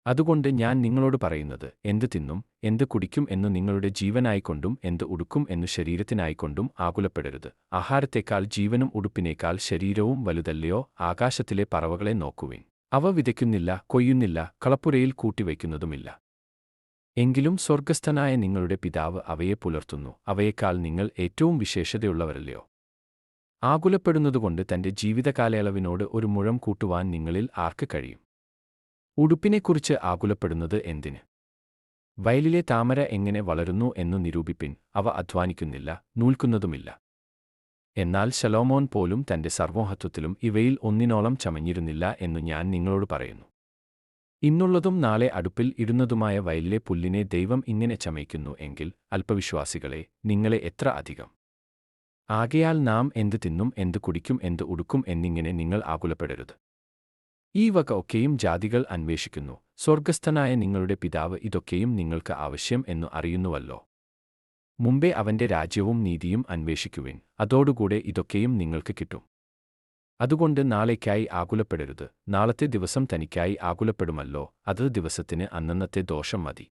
അതുകൊണ്ട് ഞാൻ നിങ്ങളോട് പറയുന്നത്, എന്ത് തിന്നും, എന്ത് കുടിക്കും എന്നു നിങ്ങളുടെ ജീവനായിക്കൊണ്ടും എന്ത് ഉടുക്കും എന്നു ശരീരത്തിനായിക്കൊണ്ടും ആകുലപ്പെടരുത്. ആഹാരത്തേക്കാൾ ജീവനും ഉടുപ്പിനേക്കാൾ ശരീരവും വലുതല്ലയോ? ആകാശത്തിലെ പറവകളെ നോക്കുവിൻ. അവ വിതയ്ക്കുന്നില്ല, കൊയ്യുന്നില്ല, കളപ്പുരയിൽ കൂട്ടിവയ്ക്കുന്നതുമില്ല. എങ്കിലും സ്വർഗ്ഗസ്ഥനായ നിങ്ങളുടെ പിതാവ് അവയെ പുലർത്തുന്നു. അവയേക്കാൾ നിങ്ങൾ ഏറ്റവും വിശേഷതയുള്ളവരല്ലയോ? ആകുലപ്പെടുന്നതുകൊണ്ട് തന്റെ ജീവിതകാലയളവിനോട് ഒരു മുഴം കൂട്ടുവാൻ നിങ്ങളിൽ ആർക്ക് കഴിയും? ഉടുപ്പിനെക്കുറിച്ച് ആകുലപ്പെടുന്നത് എന്തിന്? വയലിലെ താമര എങ്ങനെ വളരുന്നു എന്നു നിരൂപിപ്പിൻ. അവ അധ്വാനിക്കുന്നില്ല, നൂൽക്കുന്നതുമില്ല. എന്നാൽ ശലോമോൻ പോലും തന്റെ സർവ്വമഹത്വത്തിലും ഇവയിൽ ഒന്നിനോളം ചമഞ്ഞിരുന്നില്ല എന്നു ഞാൻ നിങ്ങളോട് പറയുന്നു. ഇന്നുള്ളതും നാളെ അടുപ്പിൽ ഇടുന്നതുമായ വയലിലെ പുല്ലിനെ ദൈവം ഇങ്ങനെ ചമയ്ക്കുന്നു എങ്കിൽ, അല്പവിശ്വാസികളെ, നിങ്ങളെ എത്ര അധികം! ആകയാൽ നാം എന്ത് തിന്നും, എന്ത് കുടിക്കും, എന്ത് ഉടുക്കും എന്നിങ്ങനെ നിങ്ങൾ ആകുലപ്പെടരുത്. ഈ വക ഒക്കെയും ജാതികൾ അന്വേഷിക്കുന്നു. സ്വർഗ്ഗസ്ഥനായ നിങ്ങളുടെ പിതാവ് ഇതൊക്കെയും നിങ്ങൾക്ക് ആവശ്യം എന്നു അറിയുന്നുവല്ലോ. മുമ്പേ അവന്റെ രാജ്യവും നീതിയും അന്വേഷിക്കുവിൻ, അതോടുകൂടെ ഇതൊക്കെയും നിങ്ങൾക്ക് കിട്ടും. അതുകൊണ്ട് നാളേക്കായി ആകുലപ്പെടരുത്. നാളത്തെ ദിവസം തനിക്കായി ആകുലപ്പെടുമല്ലോ. അത് ദിവസത്തിന് അന്നന്നത്തെ ദോഷം മതി.